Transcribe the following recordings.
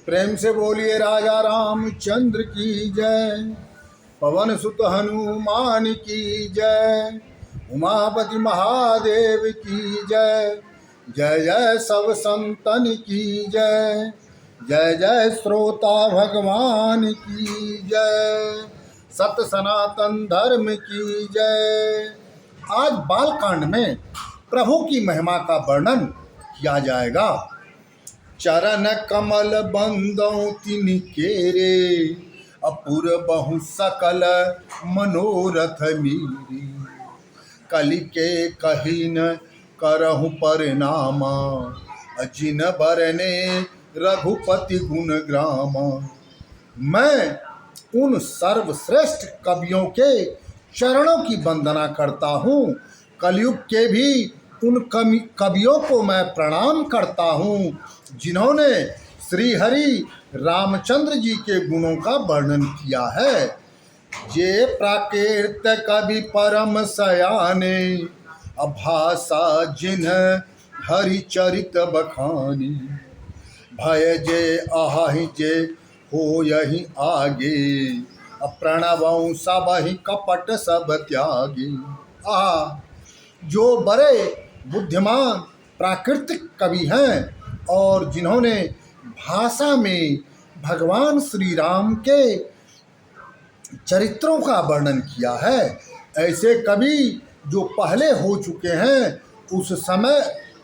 प्रेम से बोलिए राजा रामचंद्र की जय। पवन सुत हनुमान की जय। उमापति महादेव की जय। जय जय सब संतन की जय। जय जय श्रोता भगवान की जय। सत सनातन धर्म की जय। आज बालकांड में प्रभु की महिमा का वर्णन किया जाएगा। चरण कमल बंदों तिन केरे, अपुर बहु सकल मनोरथ मीरी। कलि के कहिन करहु परिणामा, अजिन बरने रघुपति गुण ग्रामा। मैं उन सर्वश्रेष्ठ कवियों के चरणों की वंदना करता हूँ। कलयुग के भी उन कवियों को मैं प्रणाम करता हूँ जिन्होंने श्री हरि रामचंद्र जी के गुणों का वर्णन किया है। जे प्राकृत कवि परम सयाने, अभाषा जिन्ह हरिचरित बखानी। भय जे अहि जे हो यही आगे, प्रणवं सब ही कपट सब त्यागे। जो बड़े बुद्धिमान प्राकृतिक कवि हैं और जिन्होंने भाषा में भगवान श्री राम के चरित्रों का वर्णन किया है, ऐसे कवि जो पहले हो चुके हैं, उस समय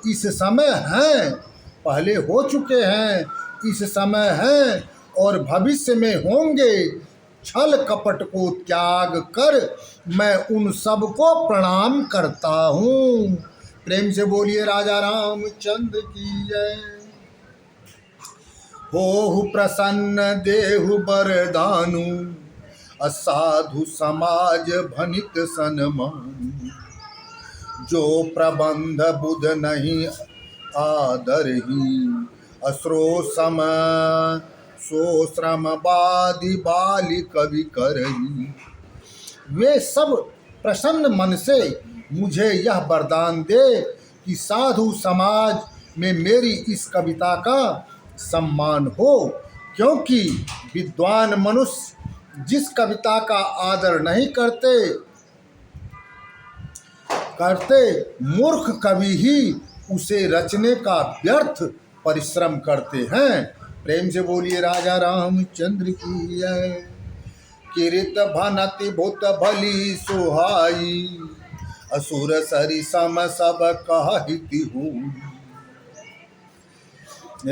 इस समय हैं, पहले हो चुके हैं, इस समय हैं और भविष्य में होंगे। छल कपट को त्याग कर मैं उन सब को प्रणाम करता हूँ। प्रेम से बोलिए राजा रामचंद्र की जय। होहु प्रसन्न देहु बरदानु, असाधु समाज भनित सन्मानु। जो प्रबंध बुध नहीं आदर ही, अश्रो सम सो श्रम बादि बाली कवि करही। वे सब प्रसन्न मन से मुझे यह वरदान दे कि साधु समाज में मेरी इस कविता का सम्मान हो, क्योंकि विद्वान मनुष्य जिस कविता का आदर नहीं करते मूर्ख कवि ही उसे रचने का व्यर्थ परिश्रम करते हैं। प्रेम से बोलिए राजा रामचंद्र की जय। किरित भनति भूत भली सुहाई, असुर सरि सम सब कहति हूँ।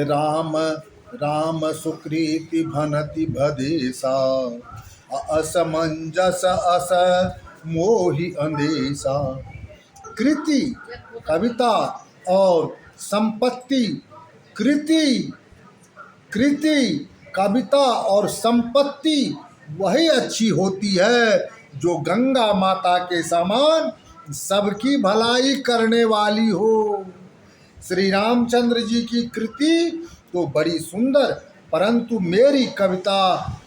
राम राम सुकृति भनति भदेशा, असमंजस अस मोहि अंदेशा। कृति कविता और संपत्ति, कृति कविता और संपत्ति वही अच्छी होती है जो गंगा माता के समान सबकी भलाई करने वाली हो। श्री रामचंद्र जी की कृति तो बड़ी सुंदर, परंतु मेरी कविता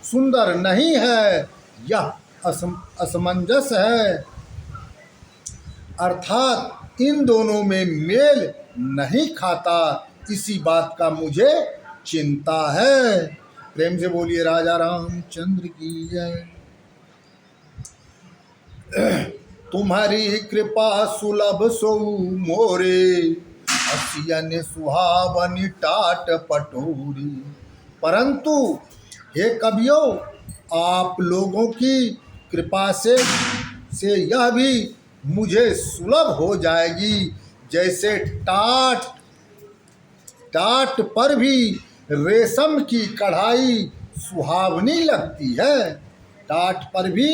सुंदर नहीं है, यह असमंजस है, अर्थात इन दोनों में मेल नहीं खाता। इसी बात का मुझे चिंता है। प्रेम से बोलिए राजा रामचंद्र की जय। तुम्हारी कृपा सुलभ सो मोरे, असियन सुहावनी टाट पटोरी। परंतु हे कवियों, आप लोगों की कृपा से यह भी मुझे सुलभ हो जाएगी, जैसे टाट पर भी रेशम की कढ़ाई सुहावनी लगती है। टाट पर भी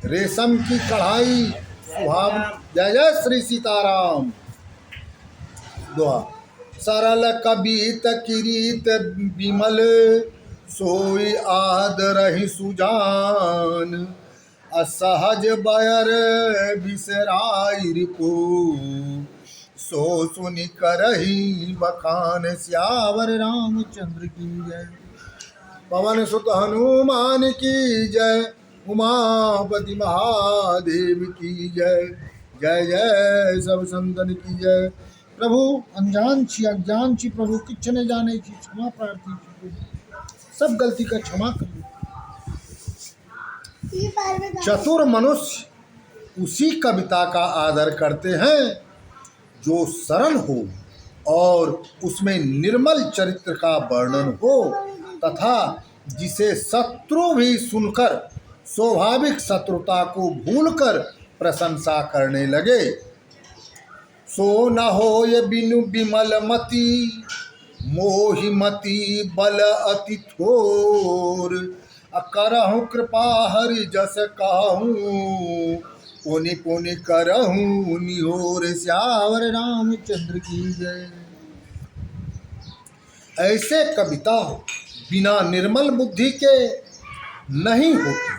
रेशम की कढ़ाई सुहावनी। जय जय श्री सीताराम। दोहा। सरल कबीत किरीत विमल, सोई आदरहि सुजान। असहज बयर बिसराई रिपु, सो सुनि करही बखान। श्यावर रामचंद्र की जय। पवन सुत हनुमान की जय। उमापति महादेव की जय। जय जय सब संतन की जय। प्रभु अनजान छी अज्ञान छी, प्रभु किछ न जाने छी, क्षमा प्रार्थी छी। सब गलती का क्षमा कर दो। चतुर मनुष्य उसी कविता का आदर करते हैं जो सरल हो और उसमें निर्मल चरित्र का वर्णन हो तथा जिसे शत्रु भी सुनकर स्वाभाविक शत्रुता को भूलकर प्रशंसा करने लगे। सो न हो ये बिनु विमल मति मोहिमति बल अति थोर करहूँ कृपा हरि जस कहूँ पुनि पुनि करहूँ निहोर श्यावर रामचंद्र की जय। ऐसे कविता बिना निर्मल बुद्धि के नहीं होती,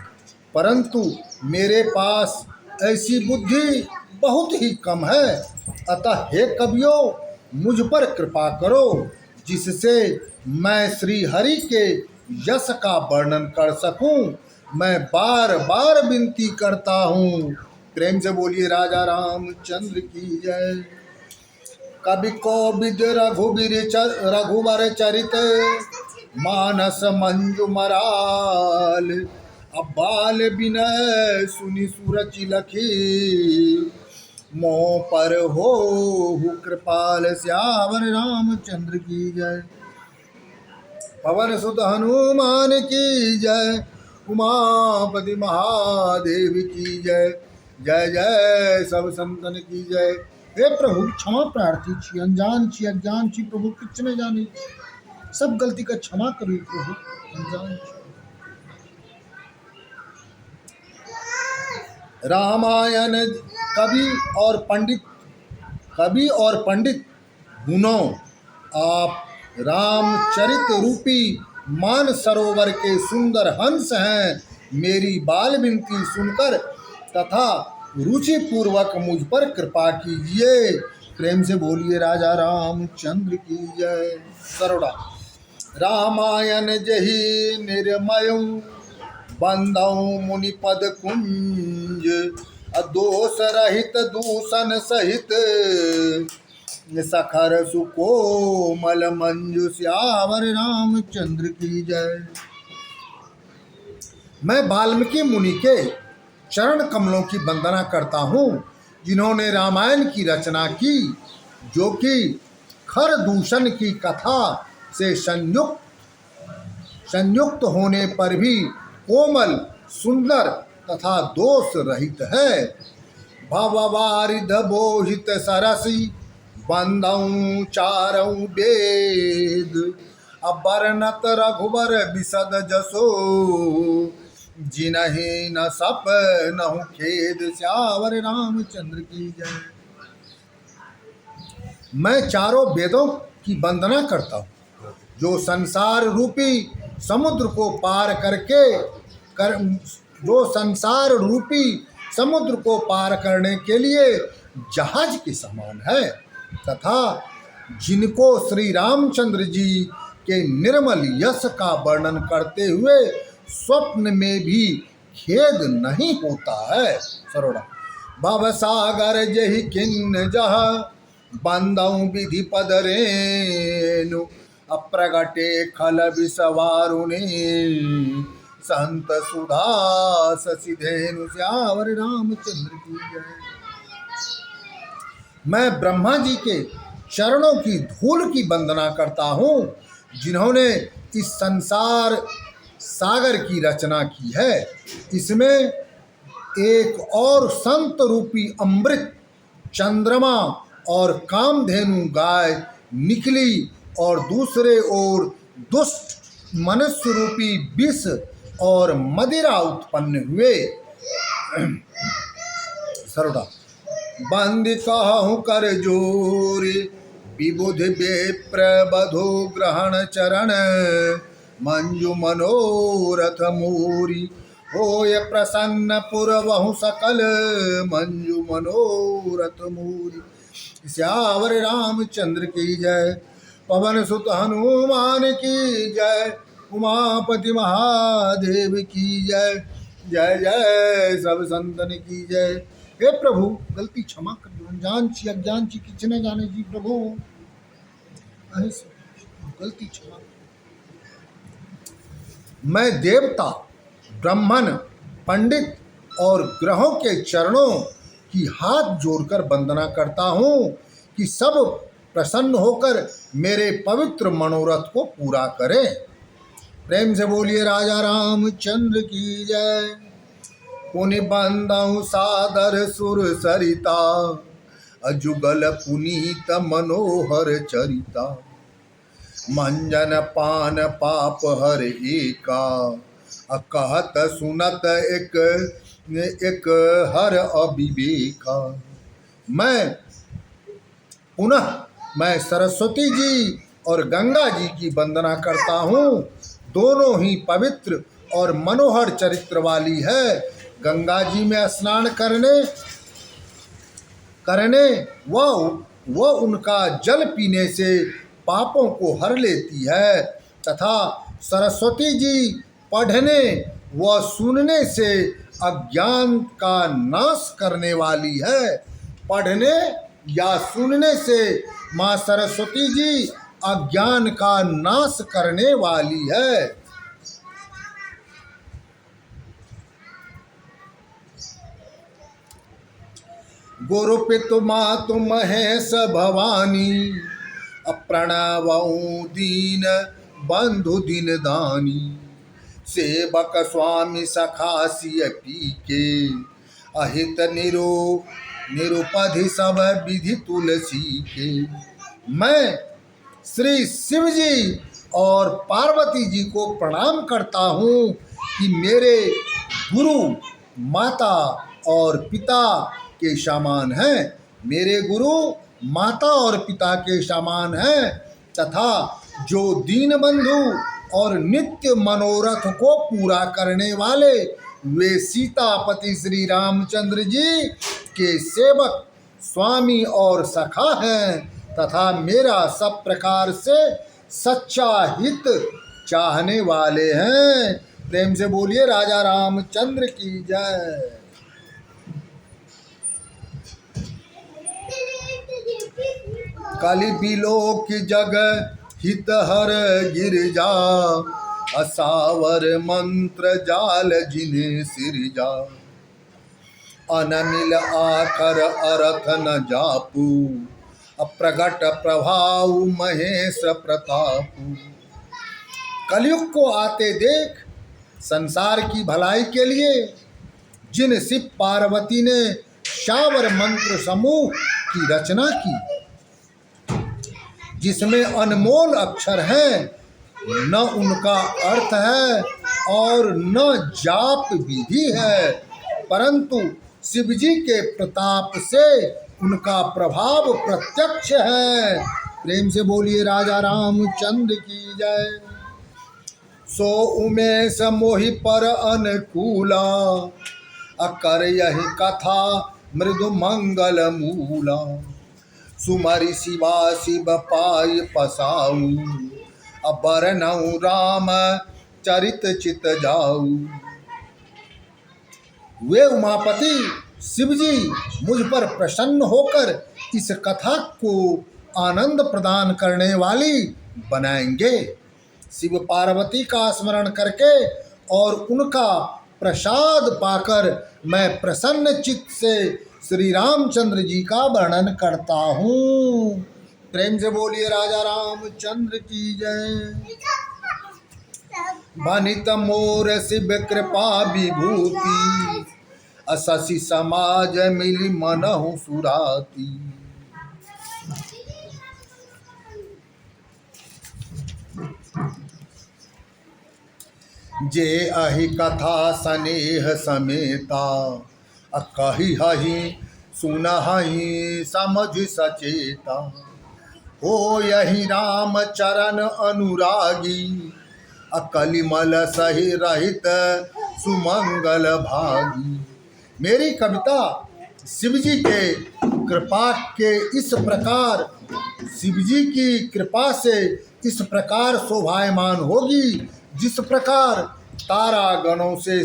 परंतु मेरे पास ऐसी बुद्धि बहुत ही कम है। अतः हे कवियों, मुझ पर कृपा करो जिससे मैं श्री हरि के यश का वर्णन कर सकूं। मैं बार बार विनती करता हूँ। प्रेम से बोलिए राजा रामचंद्र की जय। कवि कोविद रघुवर चरित मानस मंजू मराल अबाल विनय सुनि सुरचि लखी मोह पर हो कृपाल श्यावर रामचंद्र की जय। पवन सुत हनुमान की जय। उमापति महादेव की जय। जय जय सब संतन की जय। हे प्रभु क्षमा प्रार्थी छी, अनजान छी अज्ञान छी प्रभु किछ न जाने छी। सब गलती का क्षमा करो प्रभु, अनजान छी। रामायण कवि और पंडित गुणों आप रामचरित रूपी मान सरोवर के सुंदर हंस हैं। मेरी बाल विनती सुनकर तथा रुचि पूर्वक मुझ पर कृपा कीजिए। प्रेम से बोलिए राजा रामचंद्र की जय। सरोड़ा रामायण जही निर्मय बंदौ मुनि पद कुंज दोष रहित दूषण सहित सखर सुकोमल मंजु श्यावर रामचंद्र की जय। मैं वाल्मीकि मुनि के चरण कमलों की वंदना करता हूँ जिन्होंने रामायण की रचना की, जो कि खर दूषण की कथा से संयुक्त होने पर भी कोमल सुंदर तथा दोष रहित है। भववारिध बोहित सरसी बंदौ चारौ वेद अबरनत रघुबर विशद जसो जिनहि न सप नहु खेद श्यावर रामचंद्र की जय। मैं चारों वेदों की वंदना करता हूँ जो संसार रूपी समुद्र को पार करने के लिए जहाज के समान है तथा जिनको श्री रामचंद्र जी के निर्मल यश का वर्णन करते हुए स्वप्न में भी खेद नहीं होता है। सरोड़ा भव सागर जहि किन्न जह बंदौ विधि पद रेनु अप्रगटे खल विषवारुणे संत सुधा शशिधेनु श्यावर रामचंद्र की जय। मैं ब्रह्मा जी के चरणों की धूल की वंदना करता हूँ जिन्होंने इस संसार सागर की रचना की है। इसमें एक और संत रूपी अमृत चंद्रमा और कामधेनु गाय निकली और दूसरे ओर दुष्ट मनुष्य रूपी विष और मदिरा उत्पन्न हुए। सरोड़ा बंद कहूँ कर जोरी विबुध विप्र बधो ग्रहण चरण मंजु मनोरथ मूरी होय प्रसन्न पुरवहु सकल मंजु मनोरथ मूरी श्यावर रामचंद्र की जय। पवन सुत हनुमान की जय। उमापति महादेव की जय। जय जय सब संतन की जय। हे प्रभु गलती क्षमा कर दो, अनजान छी अज्ञान छी किछ न जाने जी प्रभु गलती क्षमा। मैं देवता, ब्राह्मण, पंडित और ग्रहों के चरणों की हाथ जोड़कर वंदना करता हूँ कि सब प्रसन्न होकर मेरे पवित्र मनोरथ को पूरा करें। प्रेम से बोलिए राजा रामचंद्र की जय। पुनि बंदहु सादर सुर सरिता, अजुगल पुनीत मनोहर चरिता। मंजन पान पाप हर एका, कहत सुनत एक एक हर अविवेका। मैं सरस्वती जी और गंगा जी की वंदना करता हूँ। दोनों ही पवित्र और मनोहर चरित्र वाली है। गंगा जी में स्नान करने वह उनका जल पीने से पापों को हर लेती है, तथा सरस्वती जी पढ़ने व सुनने से अज्ञान का नाश करने वाली है। पढ़ने या सुनने से माँ सरस्वती जी अज्ञान का नाश करने वाली है। गुरु पितु मातु महेश भवानी, अप्रणवऊ दीन बंधु दिन दानी। सेवक स्वामी सखा सिय पीके, अहित निरुपधि सब विधि तुलसी के। मैं श्री शिव जी और पार्वती जी को प्रणाम करता हूँ कि मेरे गुरु माता और पिता के समान हैं। मेरे गुरु माता और पिता के समान हैं, तथा जो दीन बंधु और नित्य मनोरथ को पूरा करने वाले वे सीतापति श्री रामचंद्र जी के सेवक, स्वामी और सखा हैं, तथा मेरा सब प्रकार से सच्चा हित चाहने वाले हैं। प्रेम से बोलिए राजा रामचंद्र की जय। कलि बिलोक जग हित हर गिरजा, असावर मंत्र जाल जिन्हें सिरजा। अनमिल आकर अरथ न जापू, अप्रगट प्रभाव महेश प्रतापू। कलयुग को आते देख संसार की भलाई के लिए जिन शिव पार्वती ने शावर मंत्र समूह की रचना की, जिसमें अनमोल अक्षर हैं, न उनका अर्थ है और न जाप विधि है, परंतु शिवजी के प्रताप से उनका प्रभाव प्रत्यक्ष है। प्रेम से बोलिए राजा रामचंद्र की जय। सो उमेश मोहि पर अनुकूला, अकर यही कथा मृदु मंगल मूला। सुमरि शिवा शिव पाय पसाऊ, अबर नऊ राम चरित चित जाऊ। वे उमापति शिवजी मुझ पर प्रसन्न होकर इस कथा को आनंद प्रदान करने वाली बनाएंगे। शिव पार्वती का स्मरण करके और उनका प्रसाद पाकर मैं प्रसन्न चित्त से श्री रामचंद्र जी का वर्णन करता हूँ। प्रेम से बोलिए राजा रामचंद्र की जय। बनित मोर शिव कृपा विभूति, अससी समाज मिली मनहु सुराती। जे अहि कथा स्नेह समेता, कही हहि सुनहि समझ सचेता। हो यही राम चरण अनुरागी, अकलिमल सही रहित सुमंगल भागी। मेरी कविता शिवजी के कृपा के इस प्रकार, शिवजी की कृपा से इस प्रकार शोभायमान होगी जिस प्रकार तारा गणों से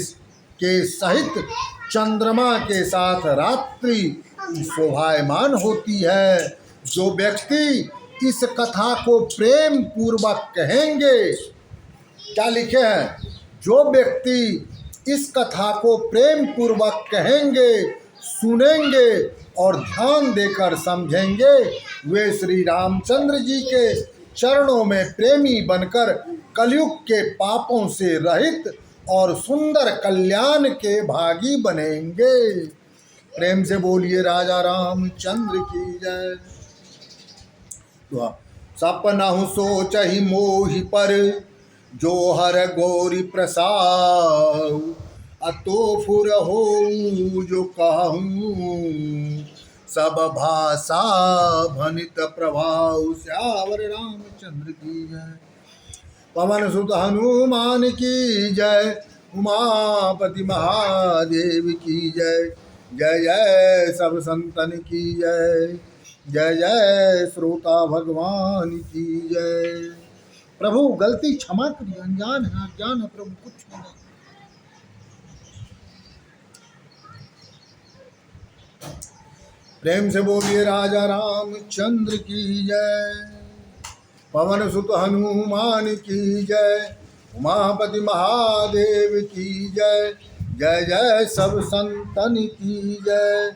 के सहित चंद्रमा के साथ रात्रि शोभायमान होती है। जो व्यक्ति इस कथा को प्रेम पूर्वक कहेंगे, क्या लिखे हैं, जो व्यक्ति इस कथा को प्रेम पूर्वक कहेंगे, सुनेंगे और ध्यान देकर समझेंगे, वे श्री रामचंद्र जी के चरणों में प्रेमी बनकर कलयुग के पापों से रहित और सुंदर कल्याण के भागी बनेंगे। प्रेम से बोलिए राजा रामचंद्र की जय। सपनहु सोचहि मोहि पर, जो हर गौरी प्रसाद, अतो फुर हो जो कहूँ, सब भाषा भनित प्रभाव। श्यावर रामचंद्र की जय। पवन सुत हनुमान की जय। उमापति महादेव की जय। जय जय सब संतन की जय। जय जय श्रोता भगवान की जय। प्रभु गलती क्षमा करिए, अनजान है, अज्ञान है प्रभु, कुछ नहीं। प्रेम से बोलिए राजा रामचंद्र की जय। पवन सुत हनुमान की जय। उमापति महादेव की जय। जय जय सब संतन की जय।